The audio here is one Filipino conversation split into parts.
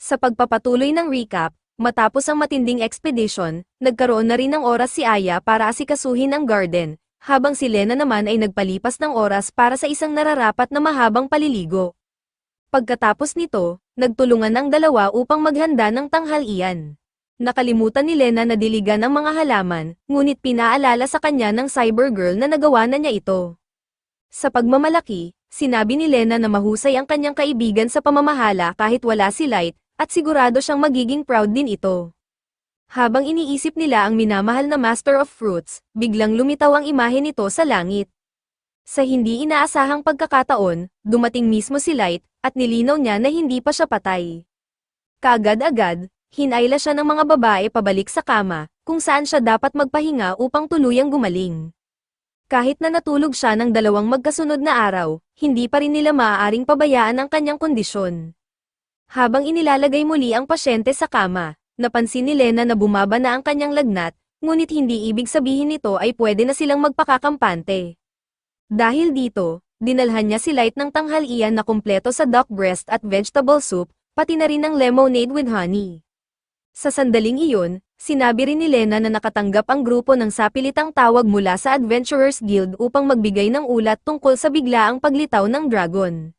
Sa pagpapatuloy ng recap, matapos ang matinding expedition, nagkaroon na rin ng oras si Aya para asikasuhin ang garden, habang si Lena naman ay nagpalipas ng oras para sa isang nararapat na mahabang paliligo. Pagkatapos nito, nagtulungan ang dalawa upang maghanda ng tanghalian. Nakalimutan ni Lena na diligan ang mga halaman, ngunit pinaalala sa kanya ng cybergirl na nagawa na niya ito. Sa pagmamalaki, sinabi ni Lena na mahusay ang kanyang kaibigan sa pamamahala kahit wala si Light, at sigurado siyang magiging proud din ito. Habang iniisip nila ang minamahal na Master of Fruits, biglang lumitaw ang imahe nito sa langit. Sa hindi inaasahang pagkakataon, dumating mismo si Light, at nilinaw niya na hindi pa siya patay. Kaagad-agad, hinayla siya ng mga babae pabalik sa kama, kung saan siya dapat magpahinga upang tuluyang gumaling. Kahit na natulog siya ng 2 magkasunod na araw, hindi pa rin nila maaaring pabayaan ang kanyang kondisyon. Habang inilalagay muli ang pasyente sa kama, napansin ni Lena na bumaba na ang kanyang lagnat, ngunit hindi ibig sabihin nito ay pwede na silang magpakakampante. Dahil dito, dinalhan niya si Light ng tanghalian na kumpleto sa duck breast at vegetable soup, pati na rin ng lemonade with honey. Sa sandaling iyon, sinabi rin ni Lena na nakatanggap ang grupo ng sapilitang tawag mula sa Adventurers Guild upang magbigay ng ulat tungkol sa biglaang paglitaw ng dragon.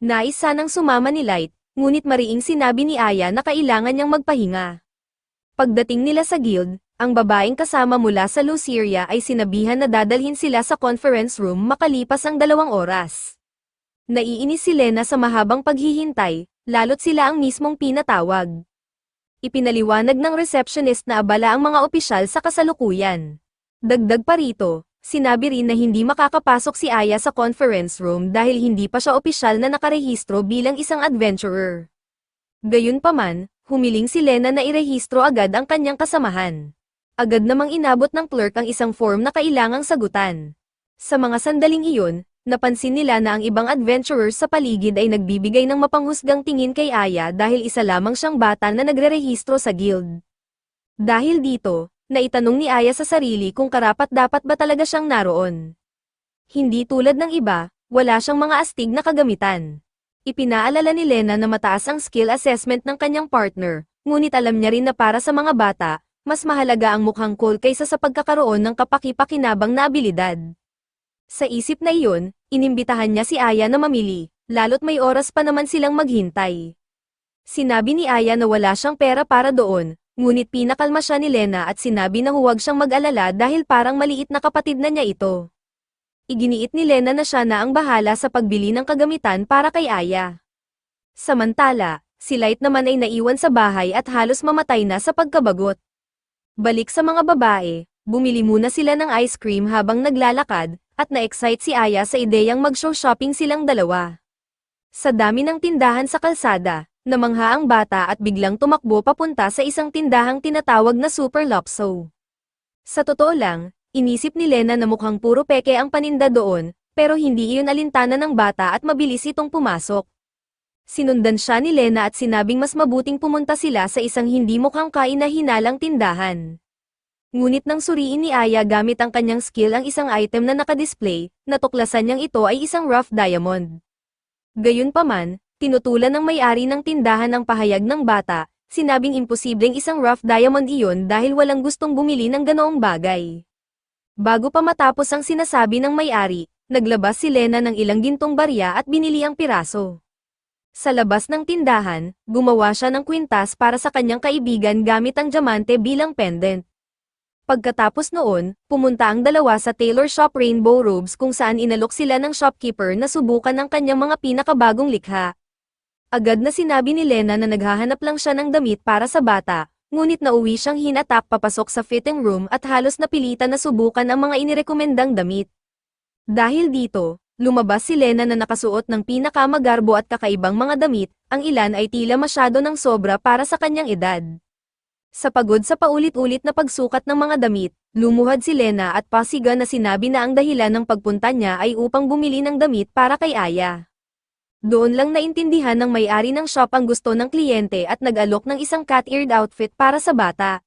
Nais sanang sumama ni Light, ngunit mariing sinabi ni Aya na kailangan niyang magpahinga. Pagdating nila sa guild, ang babaeng kasama mula sa Luceria ay sinabihan na dadalhin sila sa conference room makalipas ang 2 oras. Naiinis si Lena sa mahabang paghihintay, lalo't sila ang mismong pinatawag. Ipinaliwanag ng receptionist na abala ang mga opisyal sa kasalukuyan. Dagdag pa rito, sinabi rin na hindi makakapasok si Aya sa conference room dahil hindi pa siya opisyal na nakarehistro bilang isang adventurer. Gayunpaman, humiling si Lena na irehistro agad ang kanyang kasamahan. Agad namang inabot ng clerk ang isang form na kailangang sagutan. Sa mga sandaling iyon, napansin nila na ang ibang adventurers sa paligid ay nagbibigay ng mapanghusgang tingin kay Aya dahil isa lamang siyang bata na nagrerehistro sa guild. Dahil dito, naitanong ni Aya sa sarili kung karapat-dapat ba talaga siyang naroon. Hindi tulad ng iba, wala siyang mga astig na kagamitan. Ipinaalala ni Lena na mataas ang skill assessment ng kanyang partner, ngunit alam niya rin na para sa mga bata, mas mahalaga ang mukhang cool kaysa sa pagkakaroon ng kapaki-pakinabang na abilidad. Sa isip na iyon, inimbitahan niya si Aya na mamili, lalo't may oras pa naman silang maghintay. Sinabi ni Aya na wala siyang pera para doon, ngunit pinakalma siya ni Lena at sinabi na huwag siyang mag-alala dahil parang maliit na kapatid na niya ito. Iginiit ni Lena na siya na ang bahala sa pagbili ng kagamitan para kay Aya. Samantala, si Light naman ay naiwan sa bahay at halos mamatay na sa pagkabagot. Balik sa mga babae, bumili muna sila ng ice cream habang naglalakad, at na-excite si Aya sa ideyang mag-show shopping silang dalawa. Sa dami ng tindahan sa kalsada, namangha ang bata at biglang tumakbo papunta sa isang tindahang tinatawag na Super Lopso. Sa totoo lang, inisip ni Lena na mukhang puro peke ang paninda doon, pero hindi iyon alintana ng bata at mabilis itong pumasok. Sinundan siya ni Lena at sinabing mas mabuting pumunta sila sa isang hindi mukhang kaina-hinalang tindahan. Ngunit nang suriin ni Aya gamit ang kanyang skill ang isang item na nakadisplay, natuklasan niyang ito ay isang rough diamond. Gayunpaman, tinutulan ng may-ari ng tindahan ang pahayag ng bata, sinabing imposibleng isang rough diamond iyon dahil walang gustong bumili ng ganoong bagay. Bago pa matapos ang sinasabi ng may-ari, naglabas si Lena ng ilang gintong barya at binili ang piraso. Sa labas ng tindahan, gumawa siya ng kwintas para sa kanyang kaibigan gamit ang diamante bilang pendant. Pagkatapos noon, pumunta ang dalawa sa tailor shop Rainbow Robes kung saan inalok sila ng shopkeeper na subukan ang kanyang mga pinakabagong likha. Agad na sinabi ni Lena na naghahanap lang siya ng damit para sa bata, ngunit nauwi siyang hinatak papasok sa fitting room at halos napilitan na subukan ang mga inirekomendang damit. Dahil dito, lumabas si Lena na nakasuot ng pinakamagarbo at kakaibang mga damit, ang ilan ay tila masyado ng sobra para sa kanyang edad. Sa pagod sa paulit-ulit na pagsukat ng mga damit, lumuhad si Lena at pasiga na sinabi na ang dahilan ng pagpunta niya ay upang bumili ng damit para kay Aya. Doon lang naintindihan ng may-ari ng shop ang gusto ng kliyente at nag-alok ng isang cat-eared outfit para sa bata.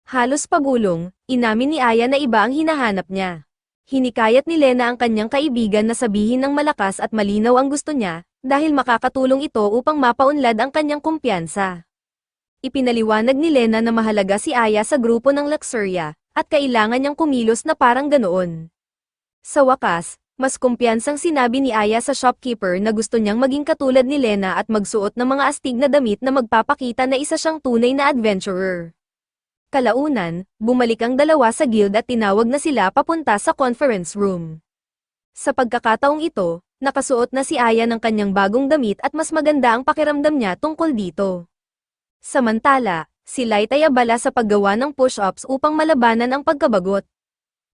Halos pabulong, inamin ni Aya na iba ang hinahanap niya. Hinikayat ni Lena ang kanyang kaibigan na sabihin ng malakas at malinaw ang gusto niya, dahil makakatulong ito upang mapaunlad ang kanyang kumpiyansa. Ipinaliwanag ni Lena na mahalaga si Aya sa grupo ng Luxuria, at kailangan niyang kumilos na parang ganoon. Sa wakas, mas kumpiyansang sinabi ni Aya sa shopkeeper na gusto niyang maging katulad ni Lena at magsuot ng mga astig na damit na magpapakita na isa siyang tunay na adventurer. Kalaunan, bumalik ang dalawa sa guild at tinawag na sila papunta sa conference room. Sa pagkakataong ito, nakasuot na si Aya ng kanyang bagong damit at mas maganda ang pakiramdam niya tungkol dito. Samantala, si Light ay abala sa paggawa ng push-ups upang malabanan ang pagkabagot.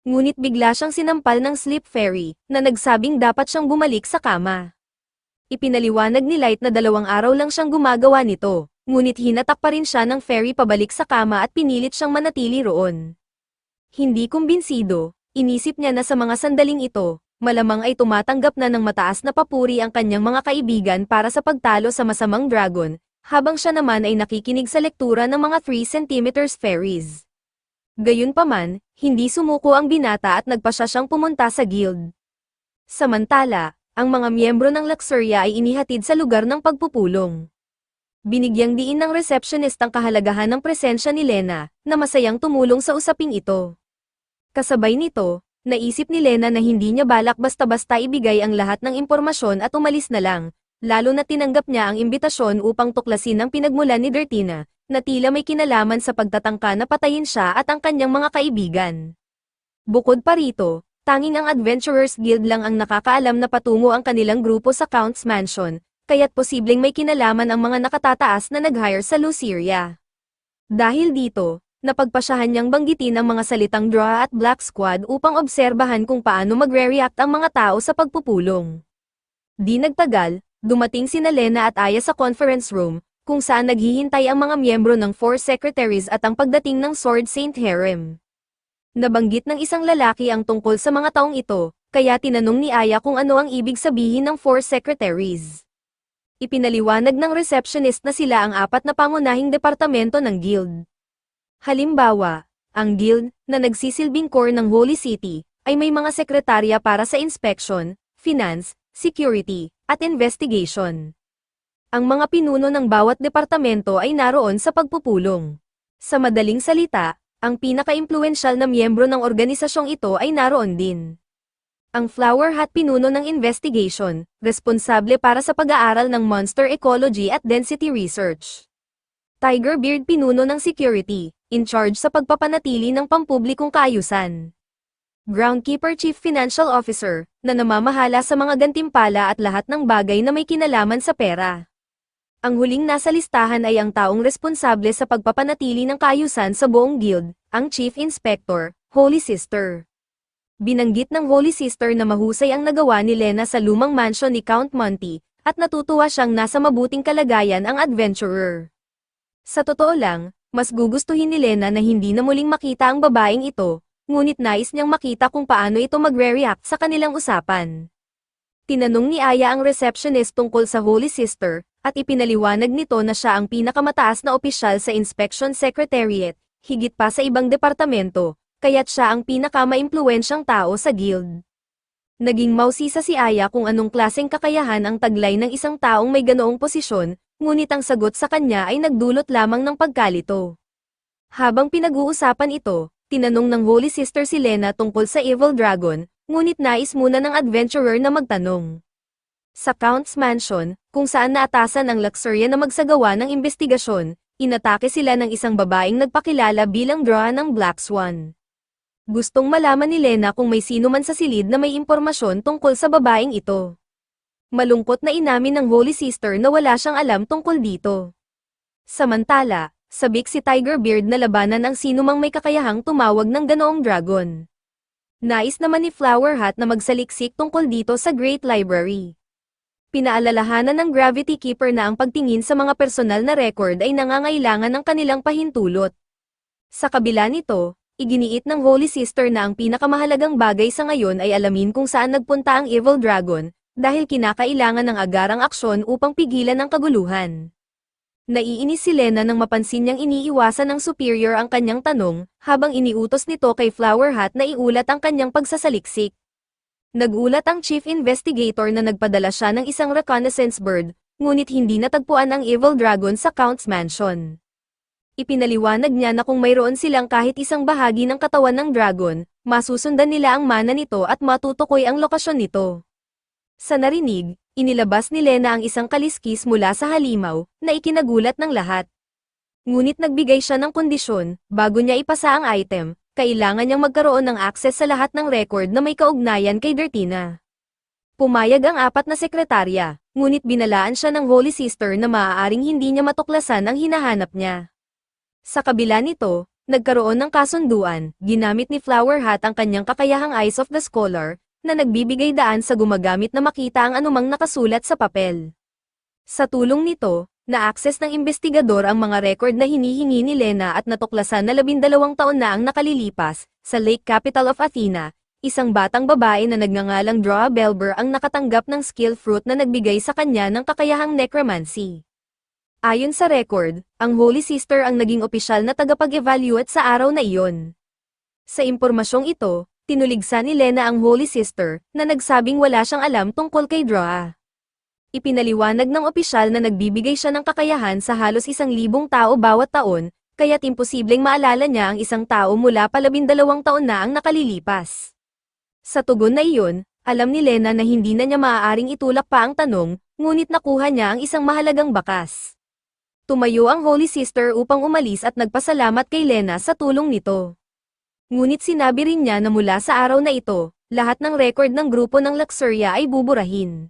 Ngunit bigla siyang sinampal ng sleep fairy, na nagsabing dapat siyang bumalik sa kama. Ipinaliwanag ni Light na 2 araw lang siyang gumagawa nito, ngunit hinatak pa rin siya ng fairy pabalik sa kama at pinilit siyang manatili roon. Hindi kumbinsido, inisip niya na sa mga sandaling ito, malamang ay tumatanggap na ng mataas na papuri ang kanyang mga kaibigan para sa pagtalo sa masamang dragon, habang siya naman ay nakikinig sa lektura ng mga 3 cm fairies. Gayunpaman, hindi sumuko ang binata at nagpasya siyang pumunta sa guild. Samantala, ang mga miyembro ng Luxuria ay inihatid sa lugar ng pagpupulong. Binigyang diin ng receptionist ang kahalagahan ng presensya ni Lena, na masayang tumulong sa usaping ito. Kasabay nito, naisip ni Lena na hindi niya balak basta-basta ibigay ang lahat ng impormasyon at umalis na lang, lalo na tinanggap niya ang imbitasyon upang tuklasin ang pinagmulan ni Dirtina, na tila may kinalaman sa pagtatangka na patayin siya at ang kanyang mga kaibigan. Bukod pa rito, tanging ang Adventurers Guild lang ang nakakaalam na patungo ang kanilang grupo sa Count's Mansion, kaya't posibleng may kinalaman ang mga nakatataas na nag-hire sa Luceria. Dahil dito, napagpasyahan niyang banggitin ang mga salitang Draw at Black Squad upang obserbahan kung paano magre-react ang mga tao sa pagpupulong. Di nagtagal, dumating sina Lena at Aya sa conference room, kung saan naghihintay ang mga miyembro ng 4 secretaries at ang pagdating ng Sword Saint Harem. Nabanggit ng isang lalaki ang tungkol sa mga taong ito, kaya tinanong ni Aya kung ano ang ibig sabihin ng 4 secretaries. Ipinaliwanag ng receptionist na sila ang 4 na pangunahing departamento ng guild. Halimbawa, ang guild, na nagsisilbing core ng Holy City, ay may mga sekretarya para sa inspection, finance, security, at investigation. Ang mga pinuno ng bawat departamento ay naroon sa pagpupulong. Sa madaling salita, ang pinaka-impluwensyal na miyembro ng organisasyong ito ay naroon din. Ang Flower Hat pinuno ng investigation, responsable para sa pag-aaral ng monster ecology at density research. Tiger Beard pinuno ng security, in charge sa pagpapanatili ng pampublikong kaayusan. Groundkeeper Chief Financial Officer, na namamahala sa mga gantimpala at lahat ng bagay na may kinalaman sa pera. Ang huling nasa listahan ay ang taong responsable sa pagpapanatili ng kaayusan sa buong guild, ang Chief Inspector, Holy Sister. Binanggit ng Holy Sister na mahusay ang nagawa ni Lena sa lumang mansion ni Count Monty, at natutuwa siyang nasa mabuting kalagayan ang adventurer. Sa totoo lang, mas gugustuhin ni Lena na hindi na muling makita ang babaeng ito, ngunit nais niyang makita kung paano ito magre-react sa kanilang usapan. Tinanong ni Aya ang receptionist tungkol sa Holy Sister, at ipinaliwanag nito na siya ang pinakamataas na opisyal sa Inspection Secretariat, higit pa sa ibang departamento, kaya't siya ang pinakamaimpluwensyang tao sa guild. Naging mausisa si Aya kung anong klaseng kakayahan ang taglay ng isang taong may ganoong posisyon, ngunit ang sagot sa kanya ay nagdulot lamang ng pagkalito. Habang pinag-uusapan ito, tinanong ng Holy Sister si Lena tungkol sa Evil Dragon, ngunit nais muna ng adventurer na magtanong. Sa Count's Mansion, kung saan naatasan ang Luxuria na magsagawa ng investigasyon, inatake sila ng isang babaeng nagpakilala bilang Draw ng Black Swan. Gustong malaman ni Lena kung may sino man sa silid na may impormasyon tungkol sa babaeng ito. Malungkot na inamin ng Holy Sister na wala siyang alam tungkol dito. Samantala, sabik si Tiger Beard na labanan ang sinumang may kakayahang tumawag ng ganoong dragon. Nais naman ni Flower Hat na magsaliksik tungkol dito sa Great Library. Pinaalalahanan ng Gravity Keeper na ang pagtingin sa mga personal na record ay nangangailangan ng kanilang pahintulot. Sa kabila nito, iginiit ng Holy Sister na ang pinakamahalagang bagay sa ngayon ay alamin kung saan nagpunta ang Evil Dragon, dahil kinakailangan ng agarang aksyon upang pigilan ang kaguluhan. Naiinis si Lena nang mapansin niyang iniiwasan ng superior ang kanyang tanong, habang iniutos nito kay Flower Hat na iulat ang kanyang pagsasaliksik. Nagulat ang chief investigator na nagpadala siya ng isang reconnaissance bird, ngunit hindi natagpuan ang evil dragon sa Count's mansion. Ipinaliwanag niya na kung mayroon silang kahit isang bahagi ng katawan ng dragon, masusundan nila ang mana nito at matutukoy ang lokasyon nito. Sa narinig, inilabas ni Lena ang isang kaliskis mula sa halimaw, na ikinagulat ng lahat. Ngunit nagbigay siya ng kondisyon, bago niya ipasa ang item, kailangan niyang magkaroon ng access sa lahat ng record na may kaugnayan kay Dertina. Pumayag ang apat na sekretarya, ngunit binalaan siya ng Holy Sister na maaaring hindi niya matuklasan ang hinahanap niya. Sa kabila nito, nagkaroon ng kasunduan, ginamit ni Flower Hat ang kanyang kakayahang Eyes of the Scholar, na nagbibigay daan sa gumagamit na makita ang anumang nakasulat sa papel. Sa tulong nito, na-access ng investigador ang mga record na hinihingi ni Lena at natuklasan na 12 taon na ang nakalilipas, sa Lake Capital of Athena, isang batang babae na nagngangalang Droa Belber ang nakatanggap ng skill fruit na nagbigay sa kanya ng kakayahang necromancy. Ayon sa record, ang Holy Sister ang naging opisyal na tagapag-evaluate sa araw na iyon. Sa impormasyong ito, tinuligsa ni Lena ang Holy Sister, na nagsabing wala siyang alam tungkol kay Droa. Ipinaliwanag ng opisyal na nagbibigay siya ng kakayahan sa halos 1,000 tao bawat taon, kaya't imposibleng maalala niya ang isang tao mula pa 12 taon na ang nakalilipas. Sa tugon na iyon, alam ni Lena na hindi na niya maaaring itulak pa ang tanong, ngunit nakuha niya ang isang mahalagang bakas. Tumayo ang Holy Sister upang umalis at nagpasalamat kay Lena sa tulong nito. Ngunit sinabi rin niya na mula sa araw na ito, lahat ng record ng grupo ng Luxuria ay buburahin.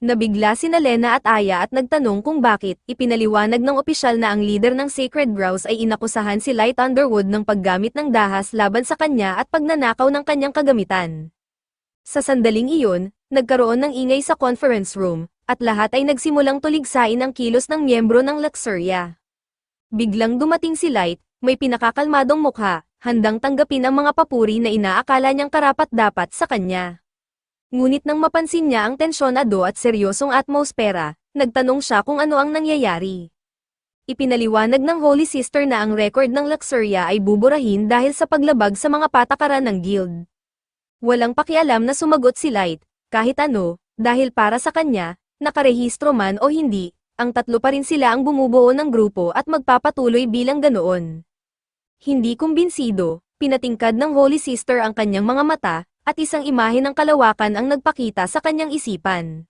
Nabigla sina Lena at Aya at nagtanong kung bakit. Ipinaliwanag ng opisyal na ang leader ng Sacred Grouse ay inakusahan si Light Underwood ng paggamit ng dahas laban sa kanya at pagnanakaw ng kanyang kagamitan. Sa sandaling iyon, nagkaroon ng ingay sa conference room, at lahat ay nagsimulang tuligsain ang kilos ng miyembro ng Luxuria. Biglang dumating si Light, may pinakakalmadong mukha, handang tanggapin ang mga papuri na inaakala niyang karapat-dapat sa kanya. Ngunit nang mapansin niya ang tensyonado at seryosong atmosfera, nagtanong siya kung ano ang nangyayari. Ipinaliwanag ng Holy Sister na ang record ng Luxuria ay buburahin dahil sa paglabag sa mga patakaran ng guild. Walang pakialam na sumagot si Light, kahit ano, dahil para sa kanya, nakarehistro man o hindi, ang tatlo pa rin sila ang bumubuo ng grupo at magpapatuloy bilang ganoon. Hindi kumbinsido, pinatingkad ng Holy Sister ang kanyang mga mata, at isang imahe ng kalawakan ang nagpakita sa kanyang isipan.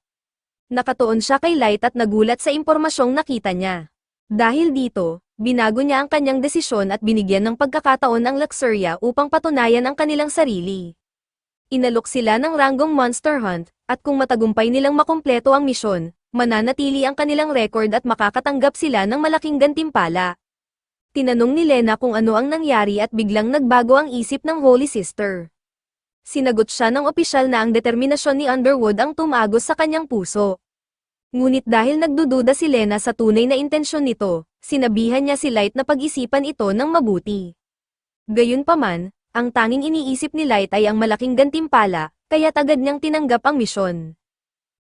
Nakatuon siya kay Light at nagulat sa impormasyong nakita niya. Dahil dito, binago niya ang kanyang desisyon at binigyan ng pagkakataon ang Luxuria upang patunayan ang kanilang sarili. Inalok sila ng ranggong Monster Hunt, at kung matagumpay nilang makumpleto ang misyon, mananatili ang kanilang record at makakatanggap sila ng malaking gantimpala. Tinanong ni Lena kung ano ang nangyari at biglang nagbago ang isip ng Holy Sister. Sinagot siya ng opisyal na ang determinasyon ni Underwood ang tumagos sa kanyang puso. Ngunit dahil nagdududa si Lena sa tunay na intensyon nito, sinabihan niya si Light na pag-isipan ito ng mabuti. Gayunpaman, ang tanging iniisip ni Light ay ang malaking gantimpala, kaya't agad niyang tinanggap ang misyon.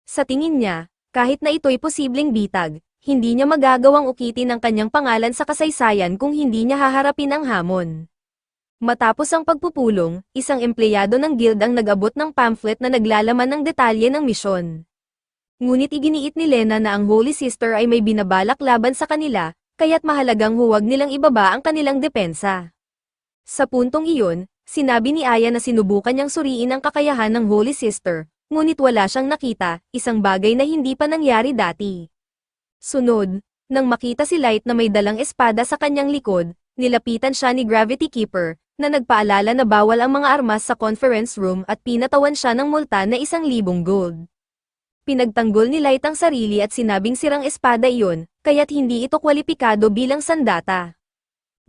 Sa tingin niya, kahit na ito'y posibleng bitag, hindi niya magagawang ukitin ang kanyang pangalan sa kasaysayan kung hindi niya haharapin ang hamon. Matapos ang pagpupulong, isang empleyado ng guild ang nag-abot ng pamphlet na naglalaman ng detalye ng misyon. Ngunit iginiit ni Lena na ang Holy Sister ay may binabalak laban sa kanila, kaya't mahalagang huwag nilang ibaba ang kanilang depensa. Sa puntong iyon, sinabi ni Aya na sinubukan niyang suriin ang kakayahan ng Holy Sister, ngunit wala siyang nakita, isang bagay na hindi pa nangyari dati. Sunod, nang makita si Light na may dalang espada sa kanyang likod, nilapitan siya ni Gravity Keeper, na nagpaalala na bawal ang mga armas sa conference room at pinatawan siya ng multa na 1,000 gold. Pinagtanggol ni Light ang sarili at sinabing sirang espada iyon, kaya't hindi ito kwalipikado bilang sandata.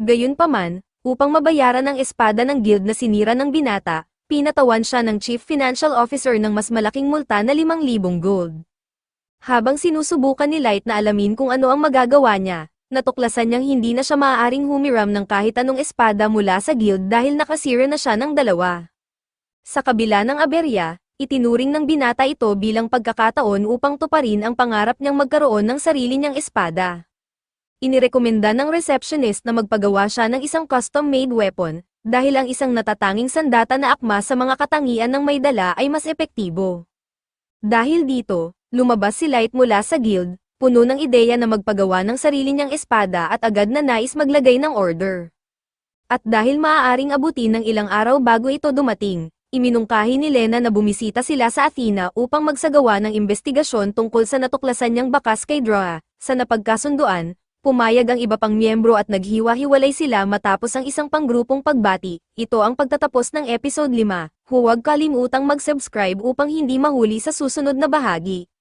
Gayunpaman, upang mabayaran ang espada ng guild na sinira ng binata, pinatawan siya ng Chief Financial Officer ng mas malaking multa na 5,000 gold. Habang sinusubukan ni Light na alamin kung ano ang magagawa niya, natuklasan niyang hindi na siya maaaring humiram ng kahit anong espada mula sa guild dahil nakasira na siya ng 2. Sa kabila ng aberya, itinuring ng binata ito bilang pagkakataon upang tuparin ang pangarap niyang magkaroon ng sarili niyang espada. Inirekomenda ng receptionist na magpagawa siya ng isang custom-made weapon, Dahil ang isang natatanging sandata na akma sa mga katangian ng may dala ay mas epektibo. Dahil dito, lumabas si Light mula sa guild, puno ng ideya na magpagawa ng sarili niyang espada at agad na nais maglagay ng order. At dahil maaaring abutin ng ilang araw bago ito dumating, iminungkahi ni Lena na bumisita sila sa Athena upang magsagawa ng investigasyon tungkol sa natuklasan niyang bakas kay Droa. Sa napagkasunduan, pumayag ang iba pang miyembro at naghiwa-hiwalay sila matapos ang isang panggrupong pagbati. Ito ang pagtatapos ng episode 5. Huwag kalimutang mag-subscribe upang hindi mahuli sa susunod na bahagi.